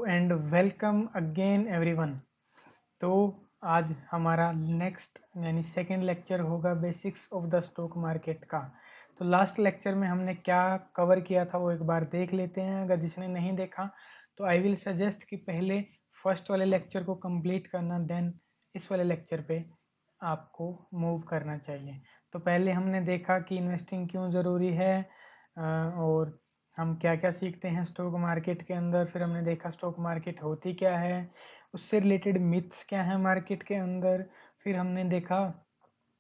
And welcome again everyone. तो आज हमारा नेक्स्ट यानी सेकेंड लेक्चर होगा basics of the stock market का। तो लास्ट लेक्चर में हमने क्या कवर किया था वो एक बार देख लेते हैं। अगर जिसने नहीं देखा तो आई विल सजेस्ट कि पहले फर्स्ट वाले लेक्चर को कंप्लीट करना, देन इस वाले लेक्चर पे आपको मूव करना चाहिए। तो पहले हमने देखा कि इन्वेस्टिंग क्यों ज़रूरी है और हम क्या क्या सीखते हैं स्टॉक मार्केट के अंदर। फिर हमने देखा स्टॉक मार्केट होती क्या है, उससे रिलेटेड मिथ्स क्या हैं मार्केट के अंदर। फिर हमने देखा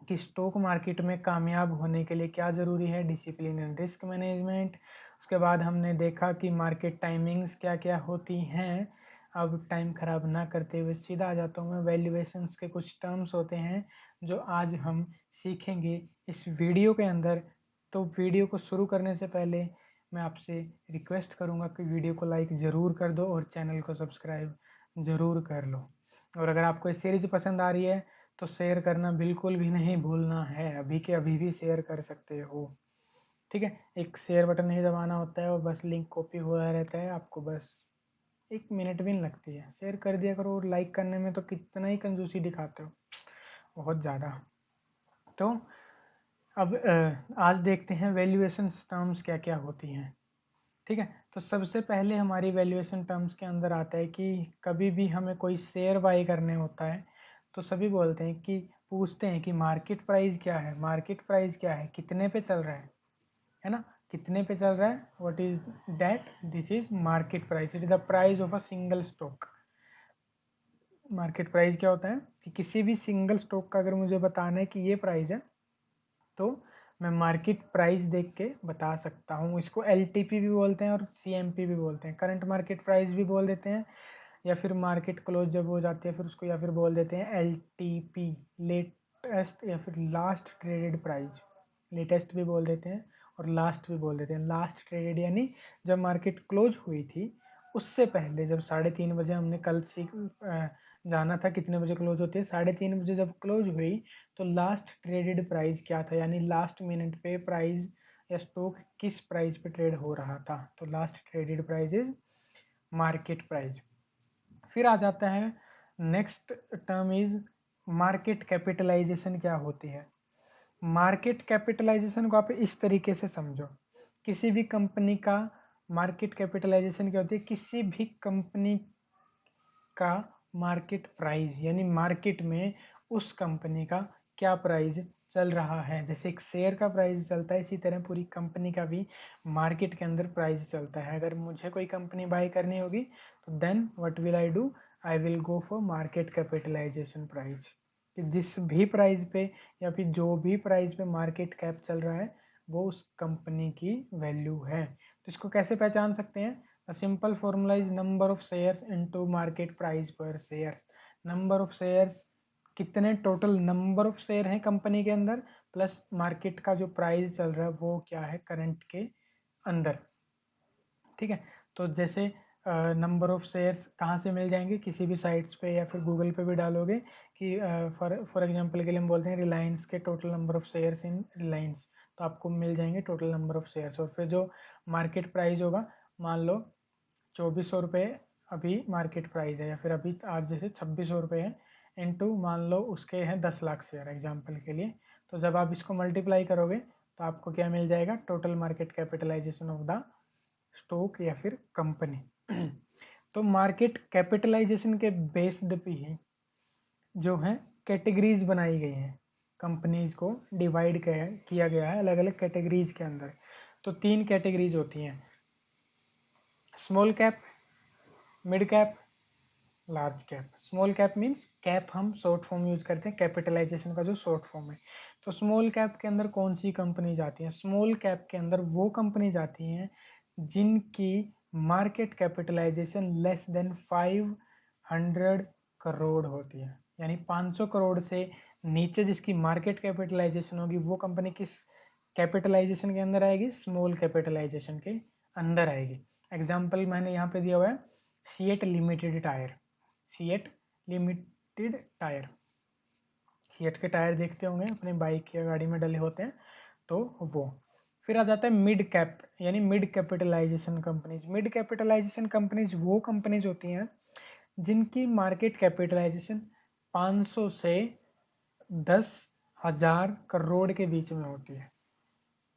कि स्टॉक मार्केट में कामयाब होने के लिए क्या ज़रूरी है, डिसिप्लिन एंड रिस्क मैनेजमेंट। उसके बाद हमने देखा कि मार्केट टाइमिंग्स क्या क्या होती हैं। अब टाइम ख़राब ना करते हुए सीधा आ जाता हूँ मैं, वैल्यूएशंस के कुछ टर्म्स होते हैं जो आज हम सीखेंगे इस वीडियो के अंदर। तो वीडियो को शुरू करने से पहले मैं आपसे रिक्वेस्ट करूंगा कि वीडियो को लाइक ज़रूर कर दो और चैनल को सब्सक्राइब ज़रूर कर लो। और अगर आपको ये सीरीज पसंद आ रही है तो शेयर करना बिल्कुल भी नहीं भूलना है, अभी के अभी भी शेयर कर सकते हो। ठीक है, एक शेयर बटन नहीं दबाना होता है और बस लिंक कॉपी हुआ रहता है, आपको बस 1 मिनट भी नहीं लगती है। शेयर कर दिया करो, और लाइक करने में तो कितना ही कंजूसी दिखाते हो, बहुत ज़्यादा। तो अब आज देखते हैं वैल्यूएशन टर्म्स क्या क्या होती हैं। ठीक है, तो सबसे पहले हमारी वैल्यूएशन टर्म्स के अंदर आता है कि कभी भी हमें कोई शेयर बाई करने होता है तो सभी बोलते हैं कि पूछते हैं कि मार्केट प्राइस क्या है, मार्केट प्राइस क्या है, कितने पे चल रहा है ना, कितने पे चल रहा है, what is that, this is market price, it is the price of a single stock. Market price क्या होता है कि किसी भी सिंगल स्टॉक का अगर मुझे बताना है कि ये प्राइस है तो मैं मार्केट प्राइस देख के बता सकता हूँ। इसको एलटीपी भी बोलते हैं और सीएमपी भी बोलते हैं, करंट मार्केट प्राइस भी बोल देते हैं, या फिर मार्केट क्लोज जब हो जाती है फिर उसको या फिर बोल देते हैं एलटीपी, लेटेस्ट या फिर लास्ट ट्रेडेड प्राइस। लेटेस्ट भी बोल देते हैं और लास्ट भी बोल देते हैं। लास्ट ट्रेडेड यानी जब मार्केट क्लोज हुई थी उससे पहले, जब 3:30 बजे हमने कल सीख जाना था कितने बजे क्लोज होती है, 3:30 बजे जब क्लोज हुई तो लास्ट ट्रेडेड प्राइस क्या था, यानी लास्ट मिनट पे प्राइस या स्टॉक किस प्राइस पे ट्रेड हो रहा था। तो last traded price is market price. फिर आ जाता है next term is market capitalization क्या होती है। मार्केट कैपिटलाइजेशन को आप इस तरीके से समझो, किसी भी कंपनी का मार्केट कैपिटलाइजेशन क्या होती है, किसी भी कंपनी का मार्केट प्राइस, यानी मार्केट में उस कंपनी का क्या प्राइस चल रहा है। जैसे एक शेयर का प्राइस चलता है इसी तरह पूरी कंपनी का भी मार्केट के अंदर प्राइस चलता है। अगर मुझे कोई कंपनी बाय करनी होगी तो then what will I do, I will go for market capitalization price. कि जिस भी प्राइस पे या फिर जो भी प्राइस पे मार्केट कैप चल रहा है वो उस कंपनी की वैल्यू है। तो इसको कैसे पहचान सकते हैं, A simple formula is number of shares into market price per share. Number of shares, कितने टोटल नंबर ऑफ शेयर हैं कंपनी के अंदर, प्लस मार्केट का जो प्राइस चल रहा है वो क्या है करंट के अंदर। ठीक है, तो जैसे नंबर ऑफ शेयर्स कहाँ से मिल जाएंगे, किसी भी साइट्स पे या फिर गूगल पे भी डालोगे कि फॉर एग्जांपल के लिए हम बोलते हैं रिलायंस के total number of shares in Reliance, तो आपको मिल जाएंगे टोटल नंबर ऑफ शेयर्स। और फिर जो मार्केट प्राइस होगा, मान लो 2400 रुपये अभी मार्केट प्राइस है, या फिर अभी आज जैसे 2600 रुपये है, इनटू मान लो उसके हैं 10 लाख शेयर एग्जांपल के लिए। तो जब आप इसको मल्टीप्लाई करोगे तो आपको क्या मिल जाएगा, total market capitalization of the stock या फिर कंपनी। तो मार्केट कैपिटलाइजेशन के बेस्ड पे ही जो है कैटेगरीज बनाई गई हैं, कंपनीज को डिवाइड किया गया है अलग अलग कैटेगरीज के अंदर। तो 3 कैटेगरीज होती हैं, small cap, mid cap, large cap. Small cap means cap हम शॉर्ट फॉर्म यूज करते हैं, कैपिटलाइजेशन का जो शॉर्ट फॉर्म है। तो स्मॉल कैप के अंदर कौन सी कंपनी जाती है, स्मॉल कैप के अंदर वो कंपनी जाती हैं जिनकी market capitalization less than 500 crore होती है, यानी 500 करोड़ से नीचे जिसकी मार्केट कैपिटलाइजेशन होगी वो कंपनी किस कैपिटलाइजेशन के अंदर आएगी, स्मॉल कैपिटलाइजेशन के अंदर आएगी। एग्जाम्पल मैंने यहाँ पे दिया हुआ है, CEAT limited tyre, CEAT limited tyre, CEAT के टायर देखते होंगे अपने बाइक या गाड़ी में डले होते हैं, तो वो। फिर आ जाता है मिड कैप यानी mid capitalization companies. Mid capitalization companies वो कंपनीज होती हैं जिनकी मार्केट कैपिटलाइजेशन 500 से 10,000 करोड़ के बीच में होती है।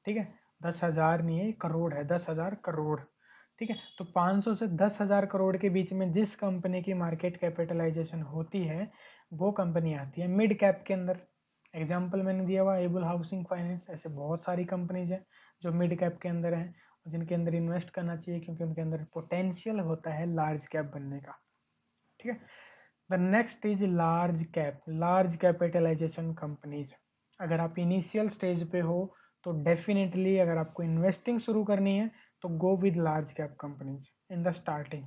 ठीक है, 10,000 नहीं है, करोड़ है, 10,000 करोड़। ठीक है, तो 500 से 10,000 करोड़ के बीच में जिस कंपनी की मार्केट कैपिटलाइजेशन होती है वो कंपनी आती है मिड कैप के अंदर। एग्जाम्पल मैंने दिया हुआ एबल हाउसिंग फाइनेंस, ऐसे बहुत सारी कंपनीज हैं जो मिड कैप के अंदर हैं और जिनके अंदर इन्वेस्ट करना चाहिए क्योंकि उनके अंदर पोटेंशियल होता है लार्ज कैप बनने का। ठीक है, the next is large capitalization companies. अगर आप इनिशियल स्टेज पे हो तो डेफिनेटली अगर आपको इन्वेस्टिंग शुरू करनी है तो go with large cap companies in the starting.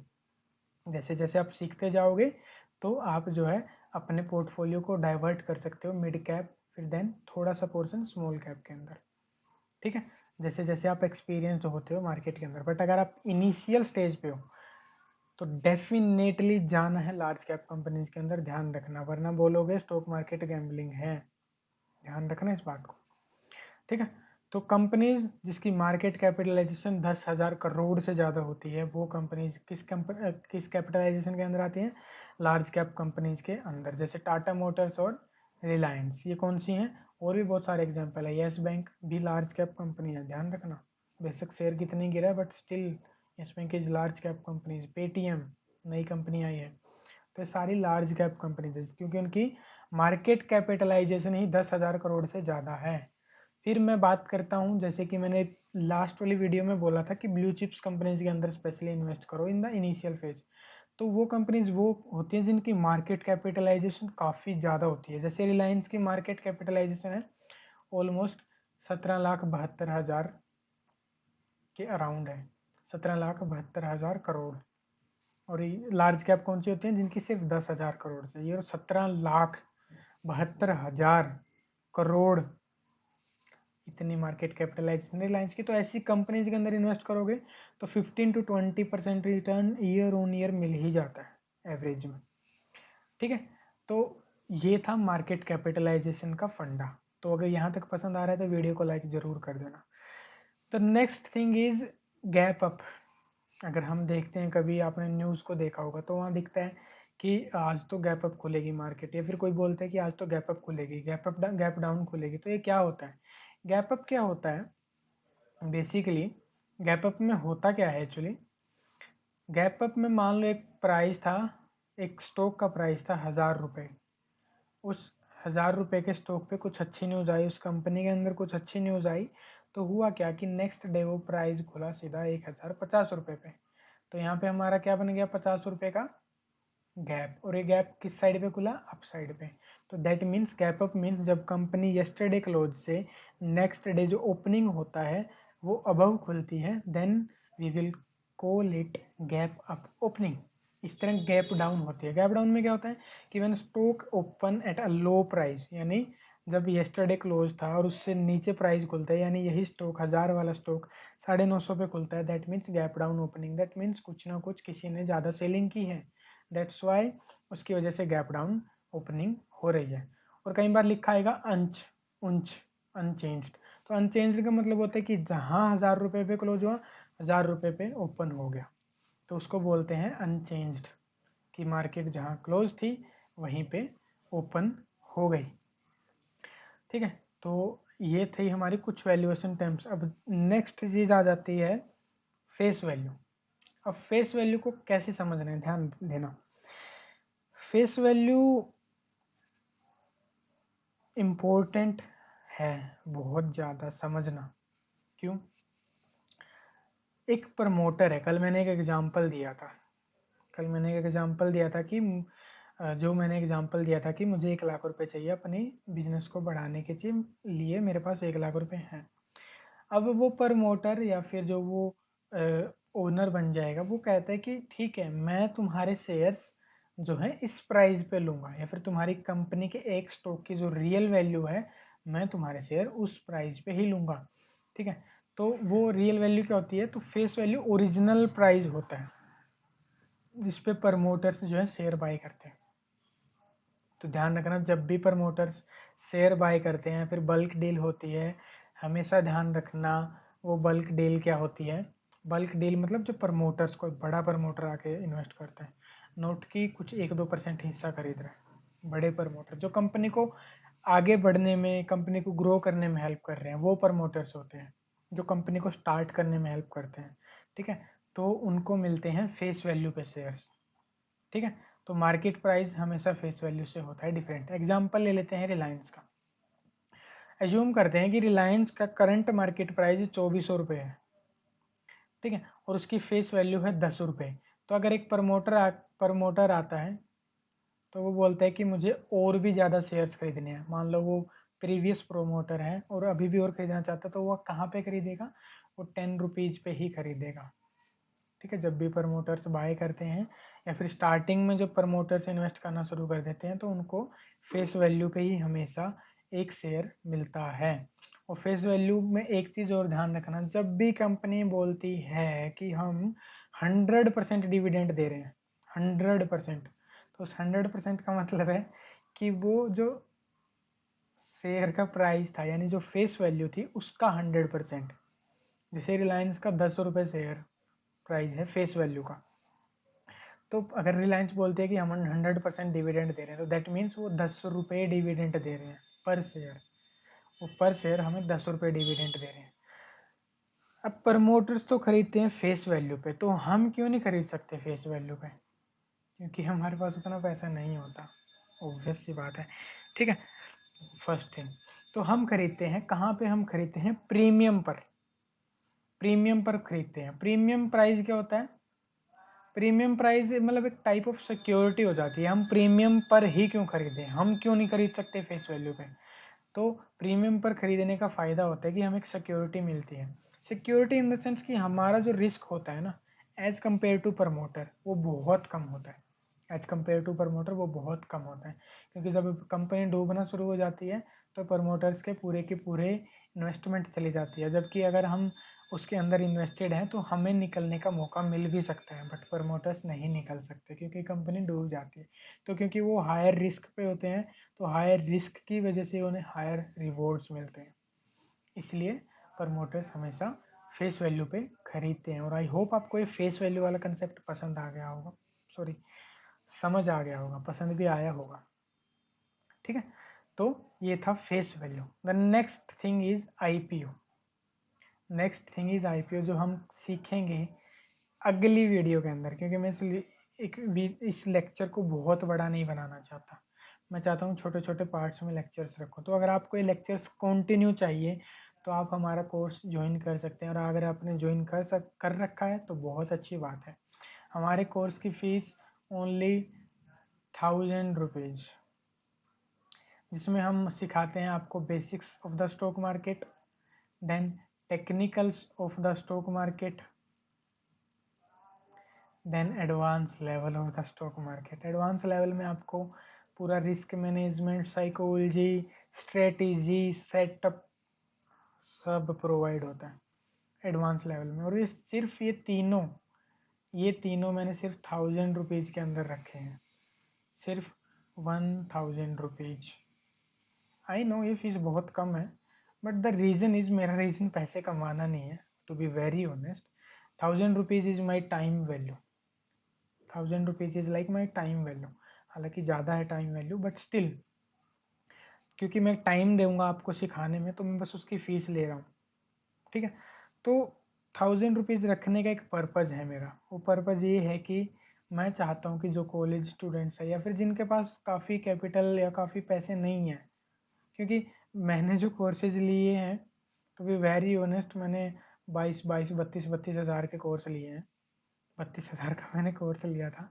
जैसे जैसे आप सीखते जाओगे तो आप जो है अपने पोर्टफोलियो को डाइवर्ट कर सकते हो मिड कैप, फिर देन थोड़ा सा पोर्शन स्मॉल कैप के अंदर। ठीक है, जैसे जैसे आप एक्सपीरियंस होते हो मार्केट के अंदर। बट अगर आप इनिशियल स्टेज पे हो तो डेफिनेटली जाना है लार्ज कैप कंपनीज के अंदर, ध्यान रखना, वरना बोलोगे स्टॉक मार्केट गैम्बलिंग है। ध्यान रखना इस बात को। ठीक है, तो कंपनीज जिसकी मार्केट कैपिटलाइजेशन 10,000 करोड़ से ज़्यादा होती है वो कंपनीज किस कैपिटलाइजेशन के अंदर आती हैं? लार्ज कैप कंपनीज के अंदर। जैसे टाटा मोटर्स और रिलायंस, ये कौन सी हैं? और भी बहुत सारे एग्जांपल है। येस बैंक भी लार्ज कैप कंपनी है, ध्यान रखना। बेशक शेयर कितनी गिरा है but still yes bank is large cap companies. Paytm नई कंपनी आई है, तो ये सारी लार्ज कैप कंपनीज है क्योंकि उनकी मार्केट कैपिटलाइजेशन ही 10,000 करोड़ से ज़्यादा है। फिर मैं बात करता हूँ, जैसे कि मैंने लास्ट वाली वीडियो में बोला था कि ब्लू चिप्स कंपनीज के अंदर स्पेशली इन्वेस्ट करो इन द इनिशियल फेज। तो वो कंपनीज वो होती हैं जिनकी मार्केट कैपिटलाइजेशन काफ़ी ज़्यादा होती है। जैसे रिलायंस की मार्केट कैपिटलाइजेशन है ऑलमोस्ट 17,72,000 के अराउंड है, 17,72,000 करोड़। और ये लार्ज कैप कौन सी होती हैं? जिनकी सिर्फ 10,000 करोड़ से, ये 17,72,000 करोड़ इतनी मार्केट कैपिटलाइजेशन रिलायंस की। तो ऐसी कंपनीज के अंदर इन्वेस्ट करोगे तो 15 to 20% return year on year मिल ही जाता है एवरेज में। ठीक है, तो ये था मार्केट कैपिटलाइजेशन का फंडा। तो अगर यहाँ तक पसंद आ रहा है तो वीडियो को लाइक जरूर कर देना। The next thing is gap up. अगर हम देखते हैं, कभी आपने न्यूज़ को देखा होगा तो वहाँ दिखता है कि आज तो गैप अप खुलेगी मार्केट, या फिर कोई बोलता है कि आज तो गैप अप खुलेगी, गैप डाउन खुलेगी। तो ये क्या होता है? गैप अप क्या होता है बेसिकली? गैप अप में होता क्या है एक्चुअली? गैप अप में मान लो एक प्राइस था, एक स्टॉक का प्राइस था 1,000 रुपये। उस 1,000 रुपये के स्टॉक पे कुछ अच्छी न्यूज़ आई, उस कंपनी के अंदर कुछ अच्छी न्यूज़ आई, तो हुआ क्या कि नेक्स्ट डे वो प्राइस खुला सीधा 1,050 रुपये पे। तो यहाँ पे हमारा क्या बन गया? 50 रुपये का गैप। और ये गैप किस साइड पे खुला? अप साइड पे। तो that means gap up means जब कंपनी येस्टरडे क्लोज से नेक्स्ट डे जो ओपनिंग होता है वो अबव खुलती है, then we will call it gap up opening. इस तरह गैप डाउन होती है। गैप डाउन में क्या होता है कि when stock open at a low price, यानी जब येस्टरडे क्लोज था और उससे नीचे प्राइस खुलता है, यानी यही स्टॉक 1,000 वाला स्टॉक 950 पे खुलता है, that means gap down opening. That means कुछ ना कुछ किसी ने ज़्यादा सेलिंग की है, दैट्स वाई उसकी वजह से गैप डाउन ओपनिंग हो रही है। और कई बार लिखा आएगा अनचेंज्ड। तो अनचेंज्ड का मतलब होता है कि जहाँ 1,000 रुपये पे क्लोज हुआ 1,000 रुपये पे ओपन हो गया, तो उसको बोलते हैं अनचेंज्ड, कि मार्केट जहाँ क्लोज थी वहीं पे ओपन हो गई। ठीक है, तो ये थी हमारी कुछ वैल्यूएशन टर्म्स। अब नेक्स्ट चीज आ जाती है फेस वैल्यू। अब फेस वैल्यू को कैसे समझना है, ध्यान देना। फेस वैल्यू इम्पोर्टेंट है बहुत ज़्यादा समझना। क्यों? एक प्रमोटर है, कल मैंने एक एग्जांपल दिया था, कि जो मैंने एग्जांपल दिया था कि मुझे 1,00,000 रुपए चाहिए अपनी बिजनेस को बढ़ाने के लिए, मेरे पास 1,00,000 रुपए हैं। अब वो प्रमोटर या फिर जो वो ओनर बन जाएगा, वो कहता है कि ठीक है मैं तुम्हारे शेयर्स जो है इस प्राइस पे लूँगा, या फिर तुम्हारी कंपनी के एक स्टॉक की जो रियल वैल्यू है मैं तुम्हारे शेयर उस प्राइस पे ही लूँगा। ठीक है, तो वो रियल वैल्यू क्या होती है? तो फेस वैल्यू ओरिजिनल प्राइस होता है जिस पे प्रमोटर्स जो है शेयर बाय करते हैं। तो ध्यान रखना, जब भी प्रमोटर्स शेयर बाय करते हैं, फिर बल्क डील होती है, हमेशा ध्यान रखना वो बल्क डील क्या होती है? बल्क डील मतलब जो प्रमोटर्स, कोई बड़ा प्रमोटर आके इन्वेस्ट करता है, नोट की कुछ 1-2% हिस्सा खरीद रहा है, बड़े प्रमोटर जो कंपनी को आगे बढ़ने में, कंपनी को ग्रो करने में हेल्प कर रहे हैं, वो प्रमोटर्स होते हैं जो कंपनी को स्टार्ट करने में हेल्प करते हैं। ठीक है, तो उनको मिलते हैं फेस वैल्यू पे शेयर्स। ठीक है, तो मार्केट प्राइस हमेशा फेस वैल्यू से होता है डिफरेंट। एग्जांपल ले लेते हैं रिलायंस का। एज्यूम करते हैं कि रिलायंस का करंट मार्केट प्राइस 2400 है। ठीक है, और उसकी फेस वैल्यू है 10 रुपये। तो अगर एक प्रमोटर आता है तो वो बोलता है कि मुझे और भी ज़्यादा शेयर्स खरीदने हैं। मान लो वो प्रीवियस प्रोमोटर है और अभी भी और खरीदना चाहता है, तो वो कहाँ पे खरीदेगा? वो 10 रुपीज़ पे ही खरीदेगा। ठीक है, जब भी प्रमोटर्स बाय करते हैं या फिर स्टार्टिंग में जब प्रमोटर्स इन्वेस्ट करना शुरू कर देते हैं, तो उनको फेस वैल्यू पे ही हमेशा एक शेयर मिलता है। और फेस वैल्यू में एक चीज़ और ध्यान रखना, जब भी कंपनी बोलती है कि हम 100% डिविडेंड दे रहे हैं, 100%, तो उस 100% का मतलब है कि वो जो शेयर का प्राइस था, यानी जो फेस वैल्यू थी, उसका 100%। जैसे रिलायंस का 10 रुपये शेयर प्राइस है फेस वैल्यू का, तो अगर रिलायंस बोलते हैं कि हम 100% डिविडेंड दे रहे हैं, तो दैट मीन्स वो 10 रुपये डिविडेंड दे रहे हैं पर शेयर। वो पर शेयर हमें 10 रुपये डिविडेंड दे रहे हैं। अब प्रमोटर्स तो खरीदते हैं फेस वैल्यू पे, तो हम क्यों नहीं खरीद सकते फेस वैल्यू पे? क्योंकि हमारे पास उतना पैसा नहीं होता, ऑब्वियस सी बात है। ठीक है, फर्स्ट थिंग, तो हम खरीदते हैं कहाँ पे? हम खरीदते हैं प्रीमियम पर। प्रीमियम पर खरीदते हैं। प्रीमियम प्राइस क्या होता है? प्रीमियम प्राइस मतलब एक टाइप ऑफ सिक्योरिटी हो जाती है। हम प्रीमियम पर ही क्यों खरीदें? हम क्यों नहीं खरीद सकते फेस वैल्यू पे? तो प्रीमियम पर खरीदने का फ़ायदा होता है कि हमें एक सिक्योरिटी मिलती है। सिक्योरिटी इन द सेंस कि हमारा जो रिस्क होता है ना, एज़ कम्पेयर टू प्रमोटर, वो बहुत कम होता है। एज़ कम्पेयर टू प्रमोटर वो बहुत कम होता है, क्योंकि जब कंपनी डूबना शुरू हो जाती है तो प्रमोटर्स के पूरे इन्वेस्टमेंट चली जाती है। जबकि अगर हम उसके अंदर इन्वेस्टेड हैं तो हमें निकलने का मौका मिल भी सकता है, बट प्रमोटर्स नहीं निकल सकते क्योंकि कंपनी डूब जाती है। तो क्योंकि वो हायर रिस्क पे होते हैं, तो हायर रिस्क की वजह से उन्हें हायर रिवॉर्ड्स मिलते हैं। इसलिए प्रमोटर्स हमेशा फेस वैल्यू पे खरीदते हैं। और आई होप आपको ये फेस वैल्यू वाला कंसेप्ट पसंद आ गया होगा, सॉरी, समझ आ गया होगा, पसंद भी आया होगा। ठीक है, तो ये था face value. The next thing is IPO. Next thing is IPO जो हम सीखेंगे अगली वीडियो के अंदर, क्योंकि मैं इस लेक्चर को बहुत बड़ा नहीं बनाना चाहता। मैं चाहता हूँ छोटे छोटे पार्ट्स में लेक्चर्स रखूँ। तो अगर आपको ये लेक्चर्स कंटिन्यू चाहिए तो आप हमारा कोर्स ज्वाइन कर सकते हैं, और अगर आपने ज्वाइन कर रखा है तो बहुत अच्छी बात है। हमारे कोर्स की फ़ीस ओनली 1000 रुपीज़, जिसमें हम सिखाते हैं आपको basics of the stock market, then technicals of the stock market, then advance level of the stock market. Advance level में आपको पूरा risk management, psychology, strategy, setup सब प्रोवाइड होता है एडवांस लेवल में। और ये तीनों मैंने सिर्फ 1000 रुपीज़ के अंदर रखे हैं, सिर्फ 1000 रुपीज़। आई नो ये फीस बहुत कम है, बट द रीज़न इज़, मेरा रीज़न पैसे कमाना नहीं है, to be very honest. 1000 rupees is my time value. 1000 rupees is like my time value. हालांकि ज़्यादा है टाइम वैल्यू, बट स्टिल, क्योंकि मैं टाइम दूंगा आपको सिखाने में, तो मैं बस उसकी फ़ीस ले रहा हूँ। ठीक है, तो 1000 रुपीज़ रखने का एक पर्पज़ है मेरा। वो पर्पज़ ये है कि मैं चाहता हूँ कि जो कॉलेज स्टूडेंट्स है या फिर जिनके पास काफ़ी कैपिटल या काफ़ी पैसे नहीं हैं, क्योंकि मैंने जो कोर्सेज लिए हैं, टू बी वेरी ऑनेस्ट, मैंने 32 हज़ार के कोर्स लिए हैं। 32 हज़ार का मैंने कोर्स लिया था,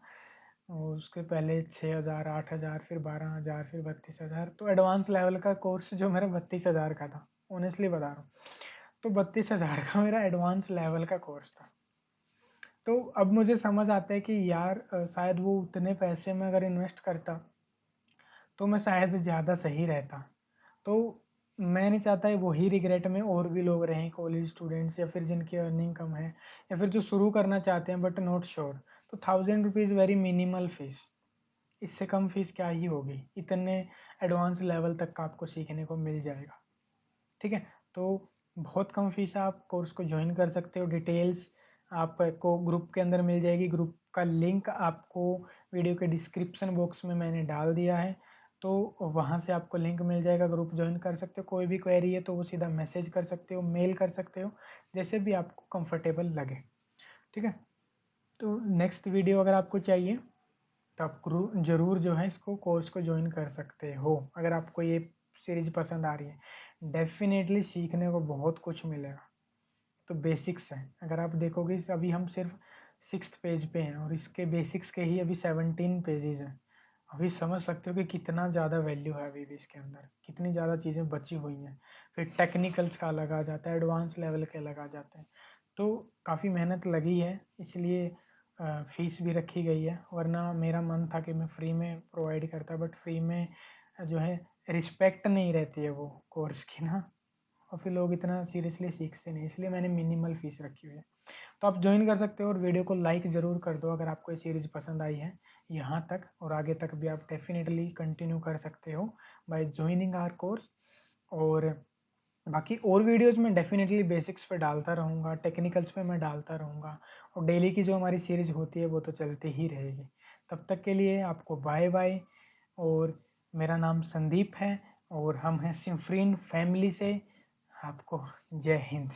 और उसके पहले 6 हज़ार, 8 हज़ार, फिर 12 हज़ार, फिर 32 हज़ार। तो एडवांस लेवल का कोर्स जो मेरा 32 हज़ार का था, ऑनेस्टली बता रहा हूँ, तो 32 हज़ार का मेरा एडवांस लेवल का कोर्स था। तो अब मुझे समझ आता है कि यार शायद वो उतने पैसे में अगर इन्वेस्ट करता तो मैं शायद ज़्यादा सही रहता। तो मैं नहीं चाहता है वही रिग्रेट में और भी लोग रहें, कॉलेज स्टूडेंट्स या फिर जिनकी अर्निंग कम है, या फिर जो शुरू करना चाहते हैं बट नॉट श्योर। तो 1000 रुपीज़ वेरी मिनिमल फीस, इससे कम फीस क्या ही होगी, इतने एडवांस लेवल तक का आपको सीखने को मिल जाएगा। ठीक है, तो बहुत कम फीस है, आप कोर्स को ज्वाइन कर सकते हो। डिटेल्स आपको ग्रुप के अंदर मिल जाएगी, ग्रुप का लिंक आपको वीडियो के डिस्क्रिप्शन बॉक्स में मैंने डाल दिया है, तो वहाँ से आपको लिंक मिल जाएगा, ग्रुप ज्वाइन कर सकते हो। कोई भी क्वेरी है तो वो सीधा मैसेज कर सकते हो, मेल कर सकते हो, जैसे भी आपको कंफर्टेबल लगे, ठीक है। तो नेक्स्ट वीडियो अगर आपको चाहिए तो आप ज़रूर जो है इसको कोर्स को ज्वाइन कर सकते हो, अगर आपको ये सीरीज पसंद आ रही है। डेफिनेटली सीखने को बहुत कुछ मिलेगा। तो बेसिक्स है, अगर आप देखोगे अभी हम सिर्फ 6th पेज पे हैं और इसके बेसिक्स के ही अभी 17 पेजेज हैं। अभी समझ सकते हो कि कितना ज़्यादा वैल्यू है अभी भी इसके अंदर, कितनी ज़्यादा चीज़ें बची हुई हैं। फिर टेक्निकल्स का अलग आ जाता है, एडवांस लेवल के अलग आ जाते हैं। तो काफ़ी मेहनत लगी है, इसलिए फीस भी रखी गई है, वरना मेरा मन था कि मैं फ्री में प्रोवाइड करता, बट फ्री में जो है रिस्पेक्ट नहीं रहती है वो कोर्स की ना, और फिर लोग इतना सीरियसली सीखते नहीं, इसलिए मैंने मिनिमल फीस रखी हुई है। तो आप ज्वाइन कर सकते हो और वीडियो को लाइक ज़रूर कर दो अगर आपको ये सीरीज़ पसंद आई है यहाँ तक, और आगे तक भी आप डेफिनेटली कंटिन्यू कर सकते हो बाय ज्वाइनिंग आवर कोर्स। और बाकी और वीडियोस मैं डेफिनेटली बेसिक्स पे डालता रहूँगा, टेक्निकल्स पे मैं डालता रहूँगा, और डेली की जो हमारी सीरीज़ होती है वो तो चलती ही रहेगी। तब तक के लिए आपको बाय बाय। और मेरा नाम संदीप है और हम हैं सिम्फ्रीन फैमिली से। आपको जय हिंद।